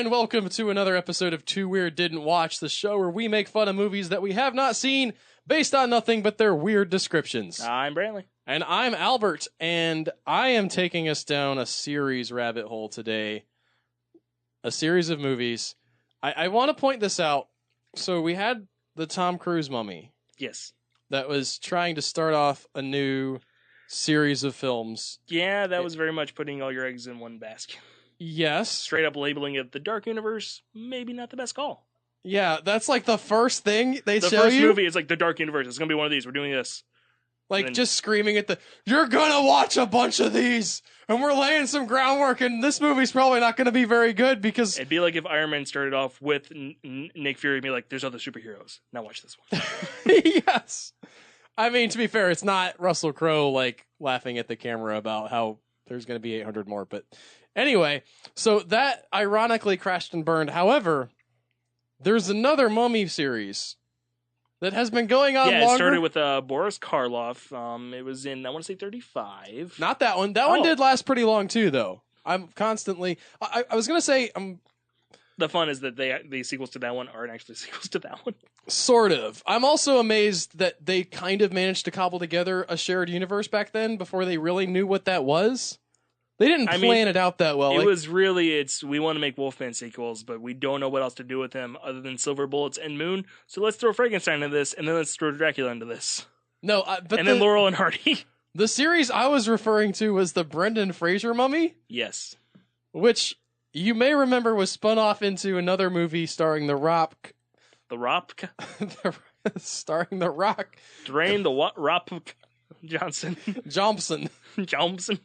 and welcome to another episode of Too Weird Didn't Watch, the show where we make fun of movies that we have not seen based on nothing but their weird descriptions. I'm Brantley. And I'm Albert, and I am taking us down a series rabbit hole today. A series of movies. I want to point this out. So we had the Tom Cruise Mummy. Yes. That was trying to start off a new series of films. Yeah, that was very much putting all your eggs in one basket. Yes. Straight up labeling it the Dark Universe, maybe not the best call. Yeah, that's like the first thing they show you. The first movie is like the Dark Universe. It's going to be one of these. We're doing this. Like, just screaming at you're gonna watch a bunch of these, and we're laying some groundwork, and this movie's probably not gonna be very good because... It'd be like if Iron Man started off with Nick Fury and be like, there's other superheroes. Now watch this one. Yes. I mean, to be fair, it's not Russell Crowe, like, laughing at the camera about how there's gonna be 800 more, but... Anyway, so that ironically crashed and burned. However, there's another Mummy series that has been going on longer. Yeah, it started with Boris Karloff. It was in, I want to say 35. Not that one. That one did last pretty long, too, though. I'm constantly... I was going to say... The fun is that the sequels to that one aren't actually sequels to that one. Sort of. I'm also amazed that they kind of managed to cobble together a shared universe back then before they really knew what that was. They didn't plan it out that well. It was really, we want to make Wolfman sequels, but we don't know what else to do with him other than Silver Bullets and Moon. So let's throw Frankenstein into this, and then let's throw Dracula into this. No, but then Laurel and Hardy. The series I was referring to was the Brendan Fraser Mummy. Yes. Which you may remember was spun off into another movie starring The Rock. The Rock? Starring The Rock. Dwayne the what? Rock Johnson. Johnson. Johnson.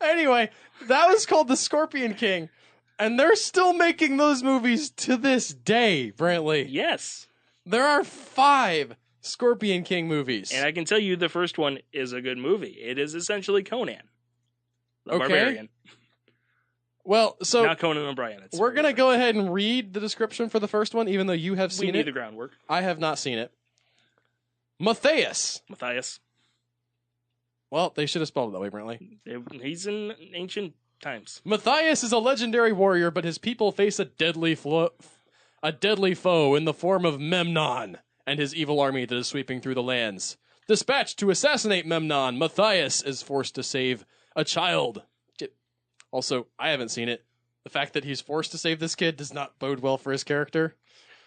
Anyway, that was called The Scorpion King, and they're still making those movies to this day, Brantley. Yes. There are 5 Scorpion King movies. And I can tell you the first one is a good movie. It is essentially Conan the Barbarian. Well, so... Not Conan O'Brien. We're going to go ahead and read the description for the first one, even though you have seen it. We need the groundwork. I have not seen it. Matthias. Well, they should have spelled it that way, Brantley. He's in ancient times. Matthias is a legendary warrior, but his people face a deadly foe in the form of Memnon and his evil army that is sweeping through the lands. Dispatched to assassinate Memnon, Matthias is forced to save a child. Also, I haven't seen it. The fact that he's forced to save this kid does not bode well for his character.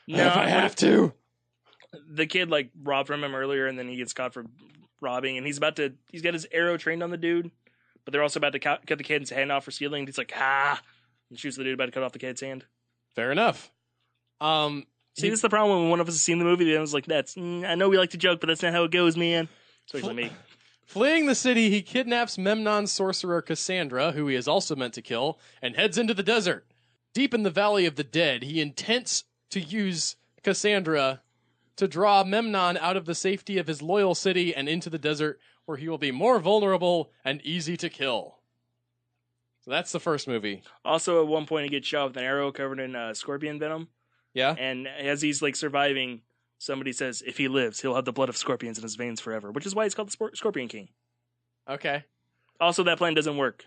No, if I have to. The kid, robbed from him earlier, and then he gets caught for robbing, and he's got his arrow trained on the dude, but they're also about to cut the kid's hand off for stealing, and he's like, and shoots the dude about to cut off the kid's hand. Fair enough. See, this is the problem when one of us has seen the movie, the other was like, I know we like to joke, but that's not how it goes, man. Especially me. Fleeing the city, he kidnaps Memnon's sorcerer Cassandra, who he is also meant to kill, and heads into the desert. Deep in the Valley of the Dead, he intends to use Cassandra to draw Memnon out of the safety of his loyal city and into the desert, where he will be more vulnerable and easy to kill. So that's the first movie. Also, at one point, he gets shot with an arrow covered in scorpion venom. Yeah? And as he's, surviving, somebody says, if he lives, he'll have the blood of scorpions in his veins forever, which is why it's called the Scorpion King. Okay. Also, that plan doesn't work.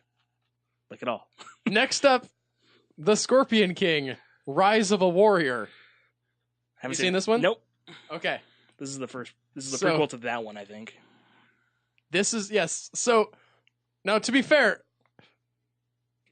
At all. Next up, The Scorpion King, Rise of a Warrior. Have you seen this one? Nope. Okay. This is the prequel to that one, I think. Yes. So, now to be fair,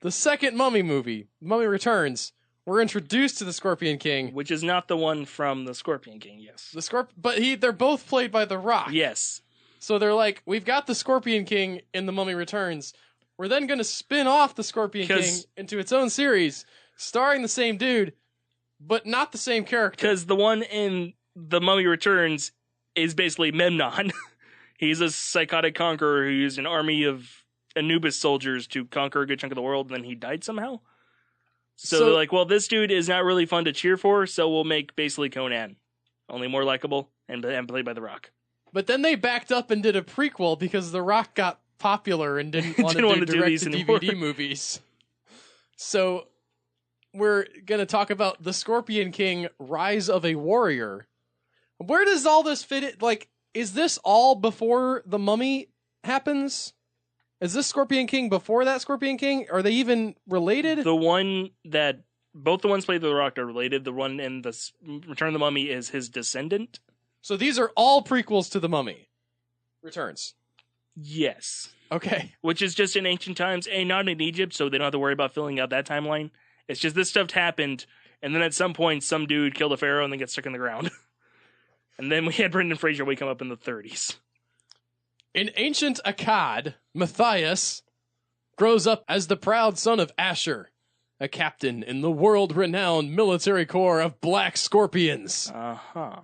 the second Mummy movie, Mummy Returns, we're introduced to the Scorpion King. Which is not the one from the Scorpion King, yes. But they're both played by The Rock. Yes. So they're like, we've got the Scorpion King in the Mummy Returns. We're then going to spin off the Scorpion King into its own series, starring the same dude, but not the same character. Because the one in The Mummy Returns is basically Memnon. He's a psychotic conqueror who used an army of Anubis soldiers to conquer a good chunk of the world, and then he died somehow. So they're like, well, this dude is not really fun to cheer for, so we'll make basically Conan. Only more likable and played by The Rock. But then they backed up and did a prequel because The Rock got popular and didn't want to do direct-to-DVD movies. So we're going to talk about The Scorpion King, Rise of a Warrior. Where does all this fit in? Is this all before The Mummy happens? Is this Scorpion King before that Scorpion King? Are they even related? The one that both the ones played by The Rock are related. The one in the Return of the Mummy is his descendant. So these are all prequels to The Mummy Returns. Yes. Okay. Which is just in ancient times, not in Egypt, so they don't have to worry about filling out that timeline. It's just this stuff happened, and then at some point, some dude killed a pharaoh and then gets stuck in the ground. And then we had Brendan Fraser wake him up in the 30s. In ancient Akkad, Matthias grows up as the proud son of Asher, a captain in the world-renowned military corps of Black Scorpions. Uh-huh.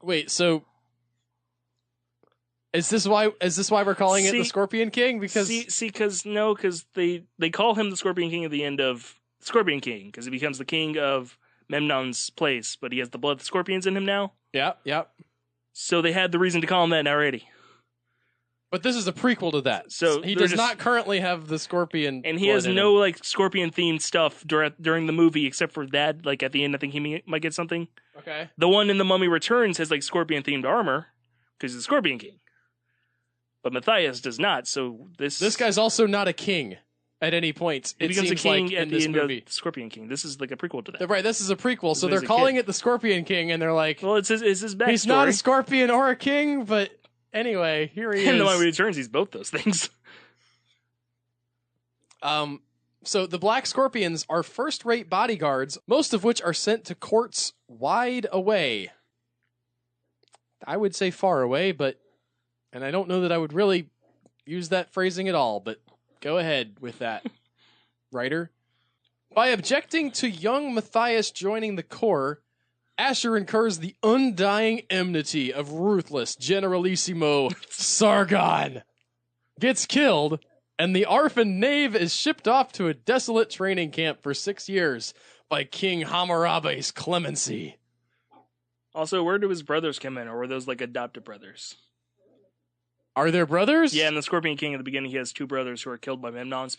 Wait, so is this why we're calling it the Scorpion King? Because because they call him the Scorpion King at the end of Scorpion King, because he becomes the king of Memnon's place, but he has the blood of the scorpions in him now. Yeah. So they had the reason to call him that already. But this is a prequel to that. So he does not currently have the scorpion, and he has no like scorpion themed stuff during the movie, except for that. Like at the end, I think he might get something. Okay. The one in The Mummy Returns has like scorpion themed armor because he's the Scorpion King, but Matthias does not. So this guy's also not a king at any point. He becomes a king at the end movie. of Scorpion King. This is like a prequel to that. Right. This is a prequel, so they're calling it the Scorpion King, and they're like, well, it's his backstory. He's not a scorpion or a king, but. Anyway, here he is. In The Mummy Returns, he's both those things. So the Black Scorpions are first-rate bodyguards, most of which are sent to courts wide away. I would say far away, and I don't know that I would really use that phrasing at all, but go ahead with that, writer. By objecting to young Matthias joining the corps, Asher incurs the undying enmity of ruthless Generalissimo Sargon, gets killed, and the orphan knave is shipped off to a desolate training camp for 6 years by King Hammurabi's clemency. Also, where do his brothers come in, or were those like adopted brothers? Are there brothers? Yeah, in the Scorpion King at the beginning, he has two brothers who are killed by Memnon's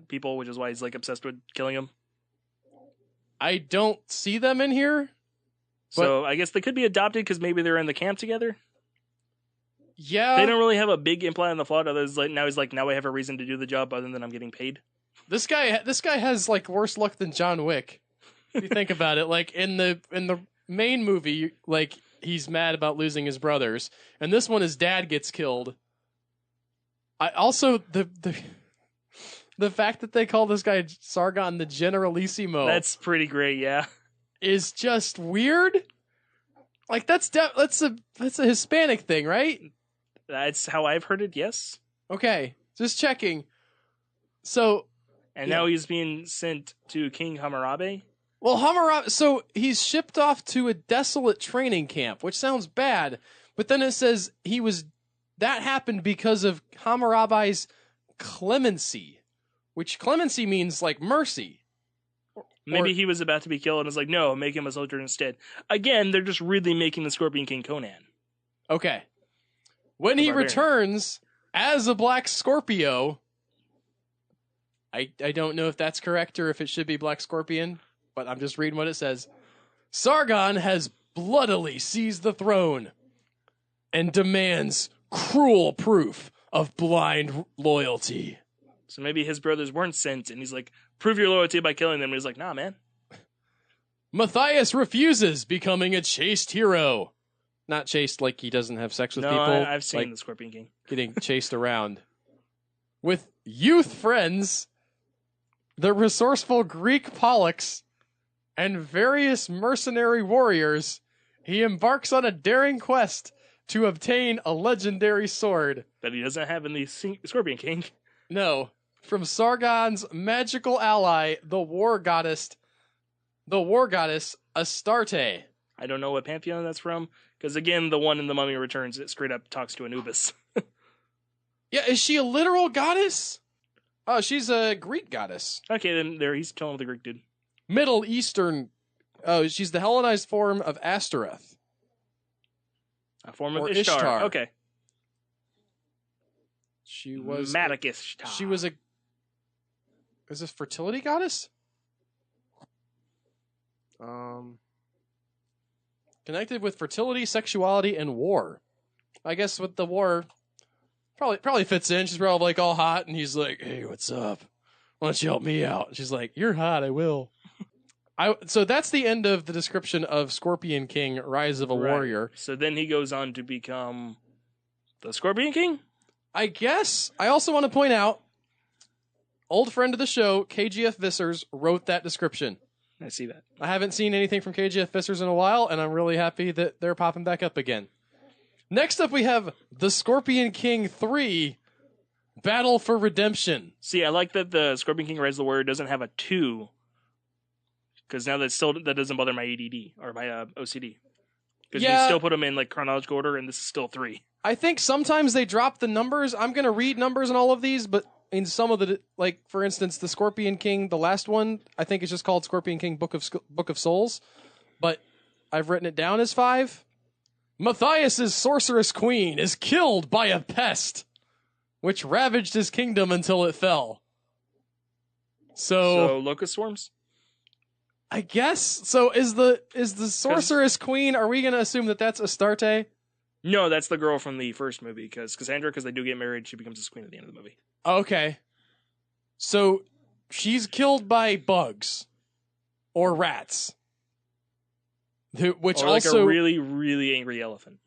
people, which is why he's like obsessed with killing them. I don't see them in here. So I guess they could be adopted because maybe they're in the camp together. Yeah, they don't really have a big implant in the plot. Other than now I have a reason to do the job other than I'm getting paid. This guy has like worse luck than John Wick. If you think about it, like in the main movie, like he's mad about losing his brothers, and this one his dad gets killed. I also the fact that they call this guy Sargon the Generalissimo. That's pretty great, yeah. Is just weird. Like that's a Hispanic thing, right? That's how I've heard it. Yes. Okay, just checking. So, now he's being sent to King Hammurabi. Well, Hammurabi. So he's shipped off to a desolate training camp, which sounds bad. But then it says that happened because of Hammurabi's clemency, which clemency means like mercy. Maybe he was about to be killed and was like, no, make him a soldier instead. Again, they're just really making the Scorpion King Conan. Okay. When he returns as a Black Scorpio, I don't know if that's correct or if it should be Black Scorpion, but I'm just reading what it says. Sargon has bloodily seized the throne and demands cruel proof of blind loyalty. So maybe his brothers weren't sent, and he's like, prove your loyalty by killing them. And he's like, nah, man. Matthias refuses, becoming a chaste hero. Not chaste like he doesn't have sex with people. I've seen like the Scorpion King. Getting chased around. With youth friends, the resourceful Greek Pollux, and various mercenary warriors, he embarks on a daring quest to obtain a legendary sword. That he doesn't have in the Scorpion King. No. From Sargon's magical ally, the war goddess Astarte. I don't know what pantheon that's from, because again, the one in The Mummy Returns, it straight up talks to Anubis. Yeah, is she a literal goddess? Oh, she's a Greek goddess. Okay, then he's telling the Greek dude. Middle Eastern. Oh, she's the Hellenized form of Astaroth. A form of Ishtar. Okay. She was Matic Ishtar. She was a. Is this fertility goddess? Connected with fertility, sexuality, and war. I guess with the war, Probably fits in. She's probably like all hot, and he's like, "Hey, what's up? Why don't you help me out?" She's like, "You're hot. I will." So that's the end of the description of Scorpion King: Rise of a Warrior. So then he goes on to become the Scorpion King. I guess. I also want to point out, old friend of the show, KGF Vissers, wrote that description. I see that. I haven't seen anything from KGF Vissers in a while, and I'm really happy that they're popping back up again. Next up, we have The Scorpion King 3, Battle for Redemption. See, I like that the Scorpion King Rise of the Warrior doesn't have a 2, because now that doesn't bother my ADD or my OCD. Because you still put them in like chronological order, and this is still 3. I think sometimes they drop the numbers. I'm going to read numbers in all of these, but in some of the, like, for instance, the Scorpion King, the last one, I think it's just called Scorpion King Book of Souls, but I've written it down as 5. Matthias's sorceress queen is killed by a pest, which ravaged his kingdom until it fell. So locust swarms? I guess. So is the sorceress queen, are we going to assume that that's Astarte? No, that's the girl from the first movie, because Cassandra, because they do get married, she becomes his queen at the end of the movie. Okay. So she's killed by bugs or rats. Which or like also a really, really angry elephant.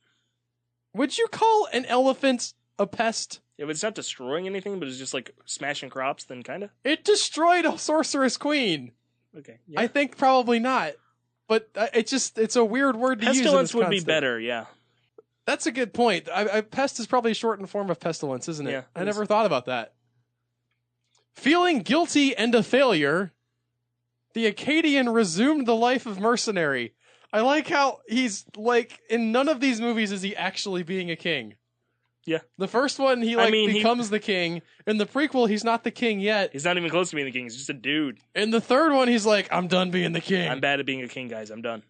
Would you call an elephant a pest? If it's not destroying anything, but it's just like smashing crops, then kind of. It destroyed a sorceress queen. Okay. Yeah. I think probably not. But it's a weird word to use. Pestilence would be better, yeah. That's a good point. Pest is probably a shortened form of pestilence, isn't it? Yeah, I never thought about that. Feeling guilty and a failure, the Acadian resumed the life of mercenary. I like how he's, like, in none of these movies is he actually being a king. Yeah. The first one, he becomes the king. In the prequel, he's not the king yet. He's not even close to being the king. He's just a dude. In the third one, he's like, I'm done being the king. I'm bad at being a king, guys. I'm done.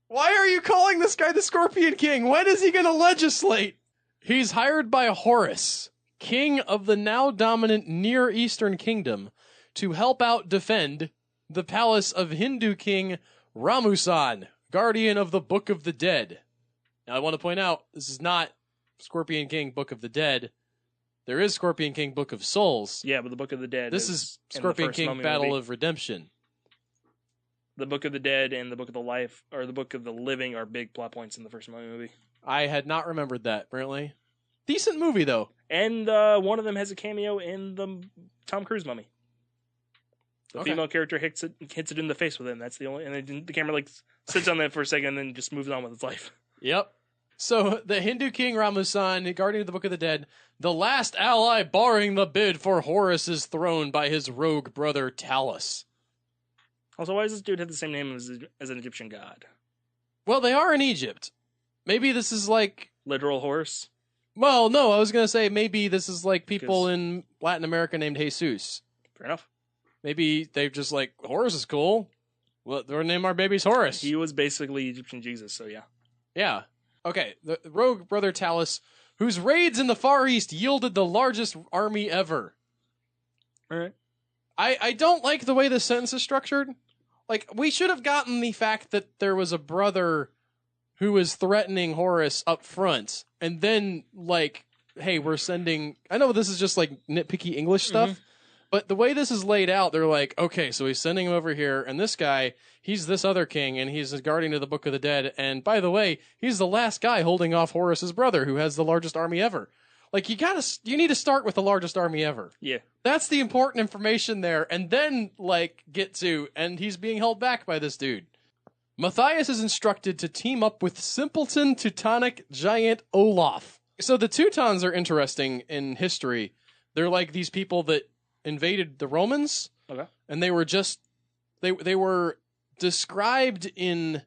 Why are you calling this guy the Scorpion King? When is he going to legislate? He's hired by Horus, king of the now dominant Near Eastern kingdom, to help out defend the palace of Hindu king Ramusan, guardian of the Book of the Dead. Now, I want to point out, this is not Scorpion King Book of the Dead. There is Scorpion King Book of Souls. Yeah, but the Book of the Dead This is Scorpion King Battle of Redemption. The Book of the Dead and the Book of the Life, or the Book of the Living, are big plot points in the first Mummy movie. I had not remembered that, apparently. Decent movie, though. And one of them has a cameo in the Tom Cruise Mummy. The female character hits it in the face with him. That's the only, and then the camera like sits on that for a second and then just moves on with its life. Yep. So the Hindu king Ramusan, guardian of the Book of the Dead, the last ally barring the bid for Horus's throne by his rogue brother Talus. Also, why does this dude have the same name as an Egyptian god? Well, they are in Egypt. Maybe this is like literal horse. Well, no, I was gonna say maybe this is like people in Latin America named Jesus. Fair enough. Maybe they've just like, Horus is cool. Well, we'll name our babies Horus. He was basically Egyptian Jesus, so yeah. Yeah. Okay, the rogue brother Talus, whose raids in the Far East yielded the largest army ever. All right. I don't like the way this sentence is structured. Like, we should have gotten the fact that there was a brother who was threatening Horus up front, and then, like, hey, we're sending... I know this is just, like, nitpicky English stuff, but the way this is laid out, they're like, okay, so he's sending him over here, and this guy, he's this other king, and he's a guardian of the Book of the Dead, and by the way, he's the last guy holding off Horus's brother, who has the largest army ever. Like, you need to start with the largest army ever. Yeah. That's the important information there, and then, like, get to, and he's being held back by this dude. Matthias is instructed to team up with simpleton Teutonic giant Olaf. So the Teutons are interesting in history. They're like these people that invaded the Romans. Okay. And they were just, they were described in,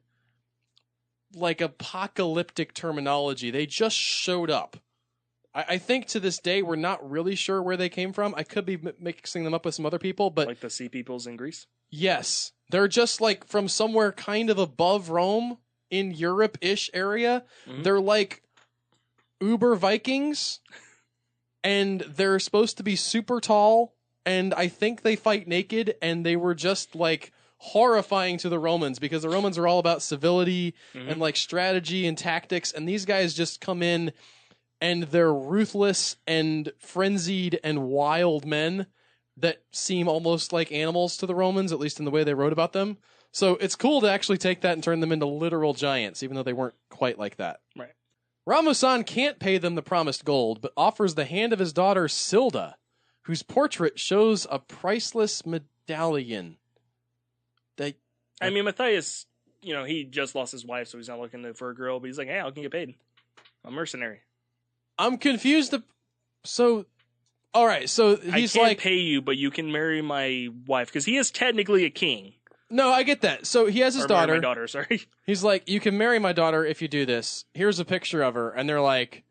like, apocalyptic terminology. They just showed up. I think to this day, we're not really sure where they came from. I could be mixing them up with some other people, but... Like the Sea Peoples in Greece? Yes. They're just, like, from somewhere kind of above Rome, in Europe-ish area. Mm-hmm. They're, like, uber Vikings, and they're supposed to be super tall, and I think they fight naked, and they were just, like, horrifying to the Romans, because the Romans are all about civility and, like, strategy and tactics, and these guys just come in... and they're ruthless and frenzied and wild men that seem almost like animals to the Romans, at least in the way they wrote about them. So it's cool to actually take that and turn them into literal giants, even though they weren't quite like that. Right. Ramusan can't pay them the promised gold, but offers the hand of his daughter Silda, whose portrait shows a priceless medallion. I mean, Matthias, he just lost his wife, so he's not looking for a girl, but he's like, hey, I can get paid. I'm a mercenary. I'm confused. So, all right, so he's I can't like, pay you, but you can marry my wife, because he is technically a king. No, I get that. So he has his daughter. My daughter, sorry. He's like, you can marry my daughter if you do this. Here's a picture of her. And they're like,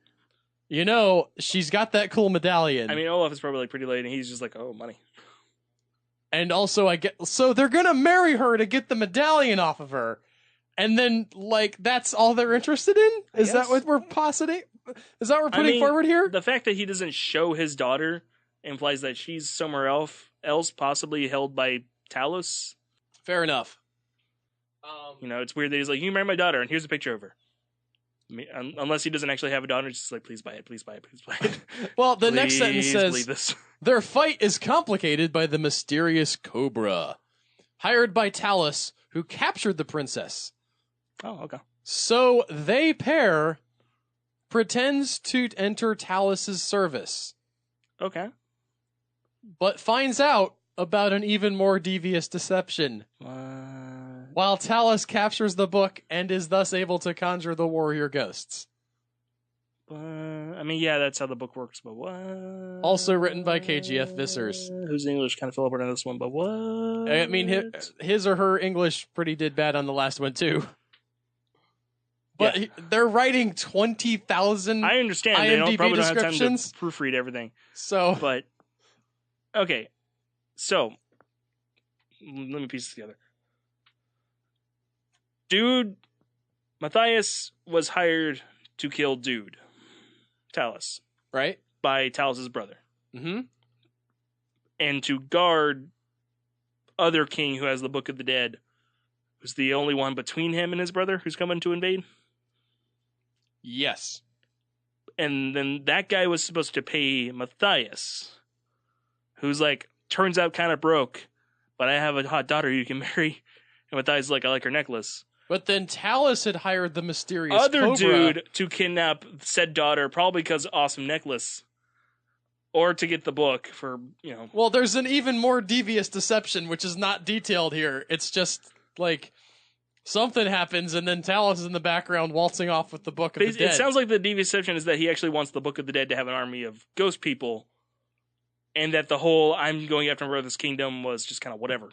she's got that cool medallion. I mean, Olaf is probably like pretty late, and he's just like, oh, money. And also, so they're going to marry her to get the medallion off of her. And then, that's all they're interested in? Is that what we're positing? Is that what we're putting forward here? The fact that he doesn't show his daughter implies that she's somewhere else possibly held by Talos. Fair enough. It's weird that he's like, you can marry my daughter, and here's a picture of her. I mean, unless he doesn't actually have a daughter, it's just like, please buy it, please buy it, please buy it. Well, the next sentence says, believe this. Their fight is complicated by the mysterious Cobra, hired by Talos, who captured the princess. Oh, okay. So they pair pretends to enter Talos's service. Okay. But finds out about an even more devious deception. While Talos captures the book and is thus able to conjure the warrior ghosts. I mean, yeah, that's how the book works, but what? Also written by KGF Vissers. Whose English kind of fell apart on this one, but what? I mean, his or her English pretty did bad on the last one, too. But they're writing 20,000 I understand. IMDb they probably don't have time descriptions. to proofread everything. So, but, okay. So, let me piece this together. Dude, Matthias was hired to kill Dude, Talos. Right? By Talos' brother. Mm-hmm. And to guard other king who has the Book of the Dead, who's the only one between him and his brother who's coming to invade. Yes. And then that guy was supposed to pay Matthias, who's like, turns out kind of broke, but I have a hot daughter you can marry. And Matthias is like, I like her necklace. But then Talos had hired the mysterious other Cobra dude to kidnap said daughter, probably because awesome necklace. Or to get the book for, Well, there's an even more devious deception, which is not detailed here. It's just, something happens, and then Talos is in the background waltzing off with the Book of the Dead. It sounds like the devious deception is that he actually wants the Book of the Dead to have an army of ghost people, and that the whole, I'm going after my brother's kingdom was just kind of whatever.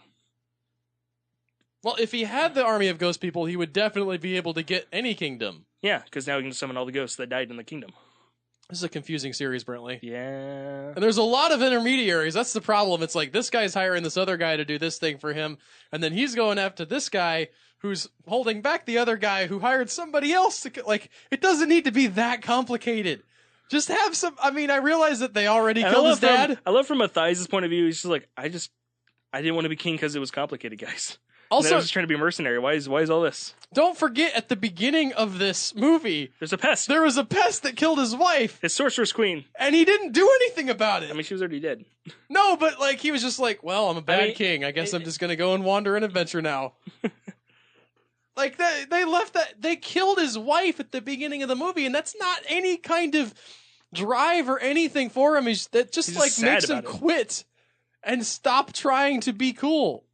Well, if he had the army of ghost people, he would definitely be able to get any kingdom. Yeah, because now he can summon all the ghosts that died in the kingdom. This is a confusing series, Brentley. Yeah. And there's a lot of intermediaries. That's the problem. It's like this guy's hiring this other guy to do this thing for him, and then he's going after this guy who's holding back the other guy who hired somebody else to... it doesn't need to be that complicated. Just have some... I mean, I realize that they already killed his dad. I love from Matthias' point of view, he's just like, I didn't want to be king because it was complicated, guys. Also, I was just trying to be a mercenary. Why is all this? Don't forget, at the beginning of this movie, there's a pest. There was a pest that killed his wife. His sorceress queen. And he didn't do anything about it. I mean, she was already dead. No, but he was just like, well, I'm a bad king. I guess I'm just going to go and wander and adventure now. They left that. They killed his wife at the beginning of the movie, and that's not any kind of drive or anything for him. That just makes him quit and stop trying to be cool.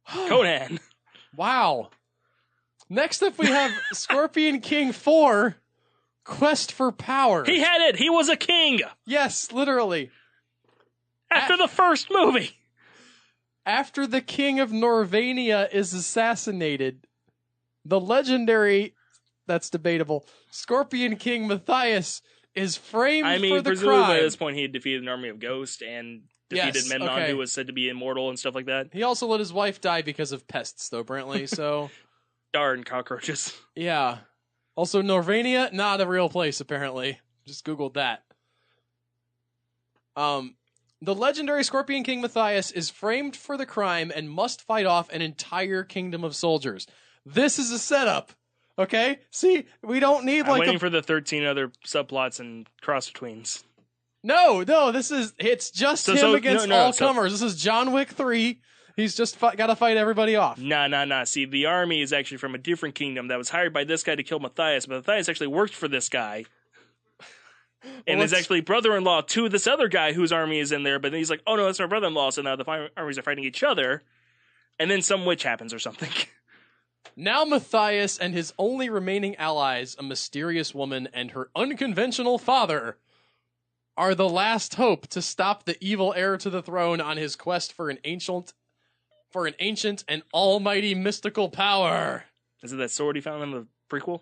Conan. Wow. Next up, we have Scorpion King 4, Quest for Power. He had it. He was a king. Yes, literally. After the first movie. After the king of Norvania is assassinated, the legendary, that's debatable, Scorpion King Matthias is framed for the crime. Presumably by this point he had defeated an army of ghosts and defeated Memnon, who was said to be immortal and stuff like that. He also let his wife die because of pests, though, Brentley, so... Darn cockroaches. Yeah. Also, Norvania, not a real place, apparently. Just Googled that. The legendary Scorpion King Matthias is framed for the crime and must fight off an entire kingdom of soldiers. This is a setup. Okay? See, we don't need I'm waiting for the 13 other subplots and cross-betweens. No, it's just him against all comers. This is John Wick 3. He's just got to fight everybody off. Nah. See, the army is actually from a different kingdom that was hired by this guy to kill Matthias, but Matthias actually worked for this guy. And is actually brother-in-law to this other guy whose army is in there, but then he's like, oh no, that's my brother-in-law, so now the armies are fighting each other, and then some witch happens or something. Now Matthias and his only remaining allies, a mysterious woman and her unconventional father, are the last hope to stop the evil heir to the throne on his quest for an ancient and almighty mystical power. Is it that sword he found in the prequel?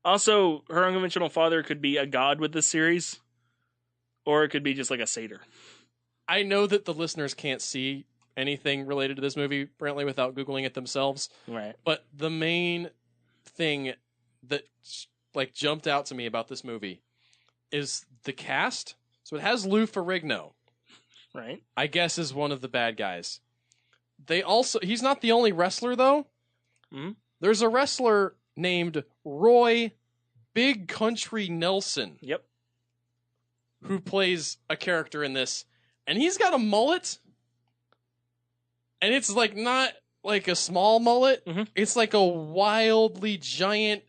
Also, her unconventional father could be a god with this series, or it could be just like a satyr. I know that the listeners can't see anything related to this movie, apparently, without Googling it themselves. Right. But the main thing that jumped out to me about this movie is the cast. So it has Lou Ferrigno. Right. I guess is one of the bad guys. He's not the only wrestler, though. Mm-hmm. There's a wrestler named Roy Big Country Nelson. Yep. Who plays a character in this. And he's got a mullet. And it's not like a small mullet. Mm-hmm. It's like a wildly giant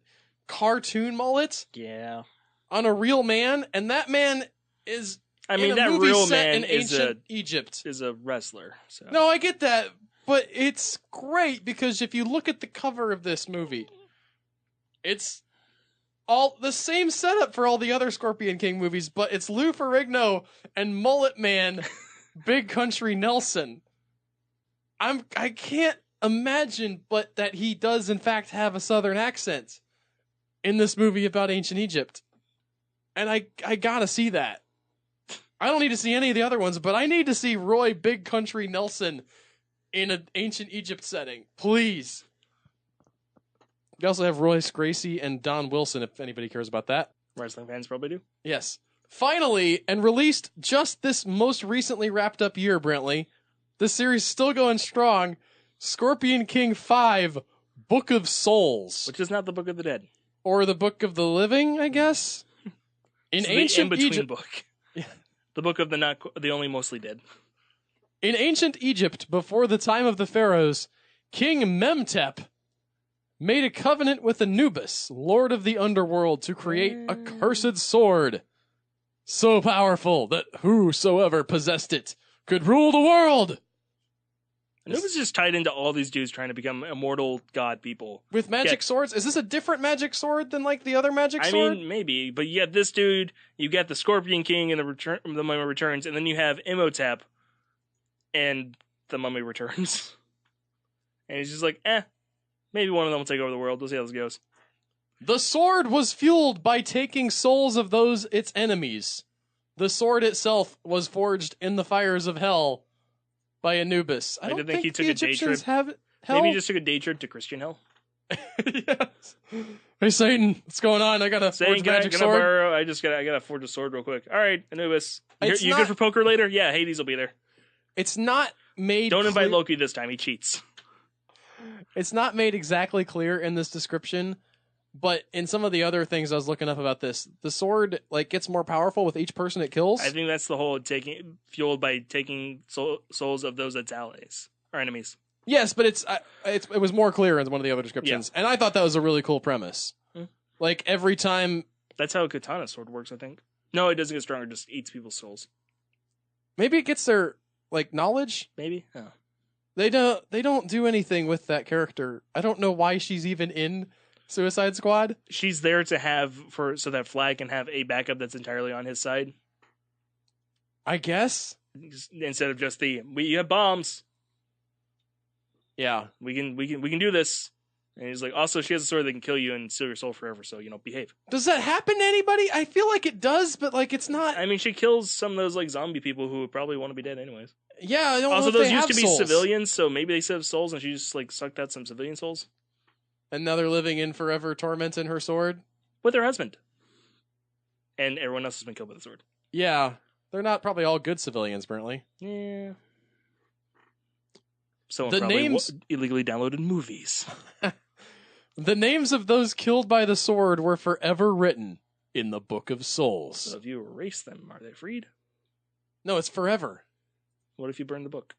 cartoon mullet. Yeah. On a real man. And that man is... I mean, that real man in ancient Egypt is a wrestler. So. No, I get that. But it's great because if you look at the cover of this movie, it's all the same setup for all the other Scorpion King movies, but it's Lou Ferrigno and Mullet Man Big Country Nelson. I can't imagine but that he does in fact have a southern accent in this movie about ancient Egypt. And I gotta see that. I don't need to see any of the other ones, but I need to see Roy Big Country Nelson in an ancient Egypt setting. Please. You also have Royce Gracie and Don Wilson, if anybody cares about that. Wrestling fans probably do. Yes. Finally, and released just this most recently wrapped up year, Brentley, the series still going strong, Scorpion King 5, Book of Souls. Which is not the Book of the Dead. Or the Book of the Living, I guess? In ancient Egypt. Book. Yeah. The Book of the Only Mostly Dead. In ancient Egypt, before the time of the pharaohs, King Memtep made a covenant with Anubis, lord of the underworld, to create a cursed sword, so powerful that whosoever possessed it could rule the world. Anubis is just tied into all these dudes trying to become immortal god people. With magic swords? Is this a different magic sword than the other magic sword? I mean, maybe, but you got this dude, you got the Scorpion King and the Mummy Returns, and then you have Imhotep and the Mummy Returns. And he's just like, maybe one of them will take over the world. We'll see how this goes. The sword was fueled by taking souls of those its enemies. The sword itself was forged in the fires of hell by Anubis. I don't think he took a day trip. Maybe he just took a day trip to Christian hell. Yes. Hey Satan, what's going on? I gotta forge magic sword. I gotta forge a sword real quick. All right, Anubis, you good for poker later? Yeah, Hades will be there. It's not made. Don't invite Loki this time. He cheats. It's not made exactly clear in this description, but in some of the other things I was looking up about this, the sword gets more powerful with each person it kills. I think that's the whole fueled by taking souls of those its allies or enemies. Yes, but it was more clear in one of the other descriptions, and I thought that was a really cool premise. Every time, that's how a katana sword works. I think no, it doesn't get stronger; it just eats people's souls. Maybe it gets their knowledge. Maybe. Oh. They don't do anything with that character. I don't know why she's even in Suicide Squad. She's there to have so that Flag can have a backup that's entirely on his side. I guess instead of just we have bombs. Yeah, we can do this. And he's like, also she has a sword that can kill you and steal your soul forever. So behave. Does that happen to anybody? I feel like it does, but it's not. I mean, she kills some of those zombie people who would probably want to be dead anyways. Yeah, I don't also, know if those used to be souls. civilians, so maybe they still have souls, and she just sucked out some civilian souls. And now they're living in forever torment in her sword with her husband, and everyone else has been killed by the sword. Yeah, they're not probably all good civilians, apparently. Yeah. Someone probably illegally downloaded movies. The names of those killed by the sword were forever written in the Book of Souls. So if you erase them, are they freed? No, it's forever. What if you burn the book?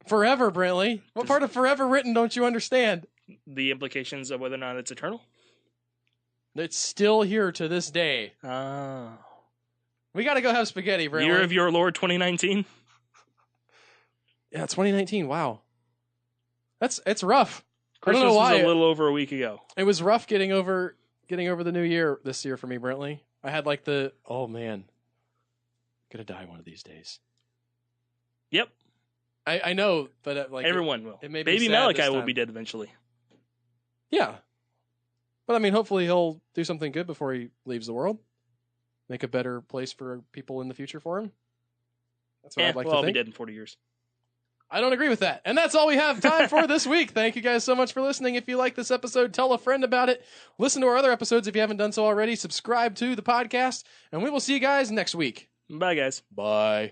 Forever, Brantley. What part of forever written don't you understand? The implications of whether or not it's eternal? It's still here to this day. Oh. We gotta go have spaghetti, Brantley. Year of your Lord 2019? Yeah, 2019. Wow. It's rough. Christmas I don't know why. was a little over a week ago. It was rough getting over the new year this year for me, Brantley. I had like oh man. Gonna die one of these days. Yep. I know, but like everyone will. It made me Baby sad Malachi this will time. be dead eventually. Yeah. But I mean, hopefully he'll do something good before he leaves the world. Make a better place for people in the future for him. That's what I'd like to I'll think. be dead in 40 years. I don't agree with that. And that's all we have time for this week. Thank you guys so much for listening. If you like this episode, tell a friend about it. Listen to our other episodes if you haven't done so already. Subscribe to the podcast, and we will see you guys next week. Bye, guys. Bye.